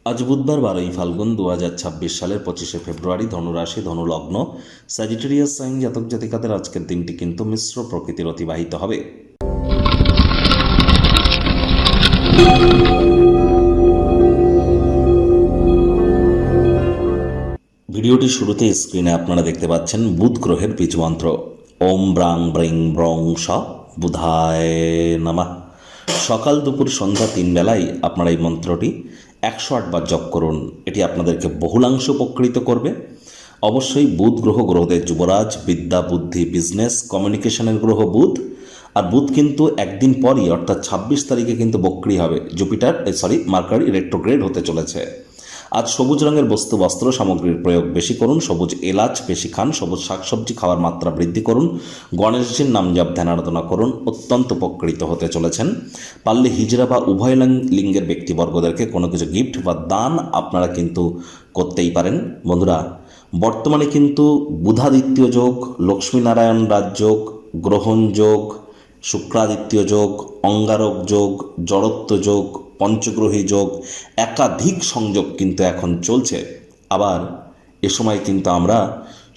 আজ বুধবার 12ই ফাল্গুন 2026 সালের 25শে ফেব্রুয়ারি। ধনুরাশি, ধনুলগ্ন, স্যাজিটেরিয়াস সাইন জাতক জাতিকাদের আজকের দিনটি কিন্তু মিশ্র প্রকৃতির অতিবাহিত হবে। ভিডিওটি শুরুতে স্ক্রিনে আপনারা দেখতে পাচ্ছেন বুধ গ্রহের বীজমন্ত্র ওম ব্রাং ব্রিং ব্রং স বুধায় নমঃ। সকাল দুপুর সন্ধ্যা 3 বেলায় আপনারা এই মন্ত্রটি 108 বার জপ করুন। এটি আপনাদেরকে বহুলাংশ উপকৃত করবে। অবশ্যই বুধ গ্রহ গ্রহদের যুবরাজ, বিদ্যা, বুদ্ধি, বিজনেস, কমিউনিকেশনের গ্রহ বুধ। আর বুধ কিন্তু একদিন পরই অর্থাৎ 26 তারিখে কিন্তু বক্রী হবে। মার্কারি রেট্রোগ্রেড হতে চলেছে। আজ সবুজ রঙের বস্তু, বস্ত্র সামগ্রীর প্রয়োগ বেশি করুন। সবুজ এলাচ বেশি খান। সবুজ শাকসবজি খাওয়ার মাত্রা বৃদ্ধি করুন। গণেশজির নাম জপ ধ্যান আরাধনা করুন। অত্যন্ত উপকৃত হতে চলেছেন। পারলে হিজড়া বা উভয় লিঙ্গের ব্যক্তিবর্গদেরকে কোনো কিছু গিফট বা দান আপনারা কিন্তু করতেই পারেন। বন্ধুরা, বর্তমানে কিন্তু বুধাদিত্য যোগ, লক্ষ্মীনারায়ণ রাজযোগ, গ্রহণ যোগ, শুক্রাদিত্য যোগ, অঙ্গারক যোগ, জড়ত্ব যোগ, পঞ্চগ্রহী যোগ, একাধিক সংযোগ কিন্তু এখন চলছে। আবার এ সময় কিন্তু আমরা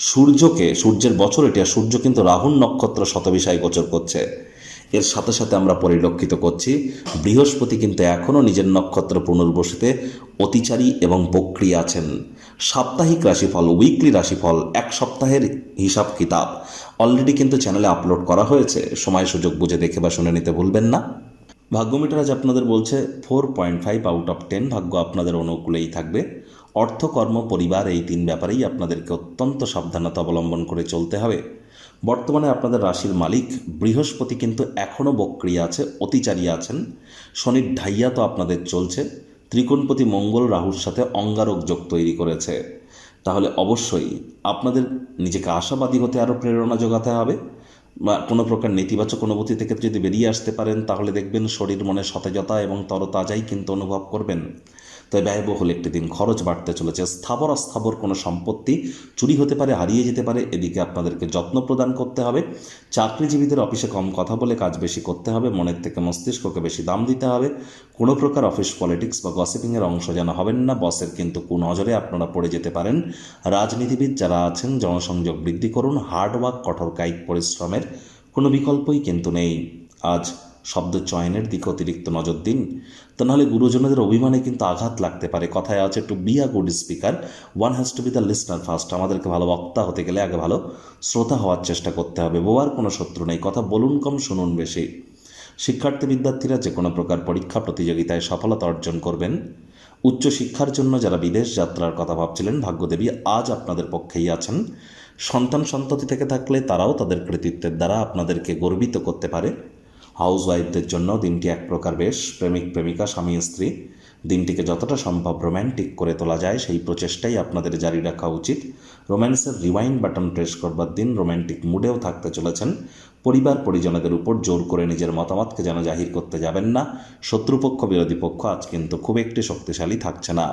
সূর্যের বছর এটা, সূর্য কিন্তু রাহুর নক্ষত্র শতবিষায় গোচর করছে। এর সাথে সাথে আমরা পরিলক্ষিত করছি বৃহস্পতি কিন্তু এখনও নিজের নক্ষত্র পুনর্বসিতে অতিচারী এবং বক্রী আছেন। সাপ্তাহিক রাশিফল, উইকলি রাশিফল, এক সপ্তাহের হিসাব কিতাব অলরেডি কিন্তু চ্যানেলে আপলোড করা হয়েছে। সময় সুযোগ বুঝে দেখে বা শুনে নিতে ভুলবেন না। ভাগ্যমিটার আজ আপনাদের বলছে 4.5 আউট অফ 10। ভাগ্য আপনাদের অনুকূলেই থাকবে। অর্থ, কর্ম, পরিবার এই 3 ব্যাপারেই আপনাদেরকে অত্যন্ত সাবধানতা অবলম্বন করে চলতে হবে। বর্তমানে আপনাদের রাশির মালিক বৃহস্পতি কিন্তু এখনও বক্রী আছে, অতিচারী আছেন। শনির ঢাইয়া তো আপনাদের চলছে। ত্রিকোণপতি মঙ্গল রাহুর সাথে অঙ্গারক যোগ তৈরি করেছে। তাহলে অবশ্যই আপনাদের নিজেকে আশাবাদী হতে আরও প্রেরণা যোগাতে হবে। বা কোনো প্রকার নেতিবাচক অনুভূতি থেকে যদি বেরিয়ে আসতে পারেন, তাহলে দেখবেন শরীর মনে সতেজতা এবং তরতাজাই কিন্তু অনুভব করবেন। তাই ব্যয়বহুল একটি দিন, খরচ বাড়তে চলেছে। স্থাবর অস্থাবর কোনো সম্পত্তি চুরি হতে পারে, হারিয়ে যেতে পারে। এদিকে আপনাদেরকে যত্ন প্রদান করতে হবে। চাকরিজীবীদের অফিসে কম কথা বলে কাজ বেশি করতে হবে। মনের থেকে মস্তিষ্ককে বেশি দাম দিতে হবে। কোনো প্রকার অফিস পলিটিক্স বা গসিপিংয়ের অংশ যেন হবেন না। বসের কিন্তু কুনজরে আপনারা পড়ে যেতে পারেন। রাজনীতিবিদ যারা আছেন, জনসংযোগ বৃদ্ধি করুন। হার্ডওয়ার্ক, কঠোর কায়িক পরিশ্রমের কোনো বিকল্পই কিন্তু নেই। আজ শব্দ চয়নের দিকে অতিরিক্ত নজর দিন, তা নাহলে গুরুজনদের অভিমানে কিন্তু আঘাত লাগতে পারে। কথায় আছে, to be a good speaker one has to be the listener first. আমাদেরকে ভালো বক্তা হতে গেলে আগে ভালো শ্রোতা হওয়ার চেষ্টা করতে হবে। বোবার কোনো শত্রু নেই, কথা বলুন কম, শুনুন বেশি। শিক্ষার্থী বিদ্যার্থীরা যে কোনো প্রকার পরীক্ষা প্রতিযোগিতায় সফলতা অর্জন করবেন। উচ্চশিক্ষার জন্য যারা বিদেশ যাত্রার কথা ভাবছিলেন, ভাগ্যদেবী আজ আপনাদের পক্ষেই আছেন। সন্ততি থেকে থাকলে তারাও তাদের কৃতিত্বের দ্বারা আপনাদেরকে গর্বিত করতে পারে। হাউসওয়াইফদের জন্য দিনটি এক প্রকার বেশ। প্রেমিক প্রেমিকা, স্বামী স্ত্রী দিনটিকে যতটা সম্ভব রোম্যান্টিক করে তোলা যায় সেই প্রচেষ্টাই আপনাদের জারি রাখা উচিত। রোম্যান্সের রিওয়াইন্ড বাটন প্রেস করবার দিন। রোম্যান্টিক মুডেও থাকতে চলেছেন। পরিবার পরিজনদের উপর জোর করে নিজের মতামতকে যেন জাহির করতে যাবেন না। শত্রুপক্ষ, বিরোধী পক্ষ আজ কিন্তু খুব একটি শক্তিশালী থাকছে না।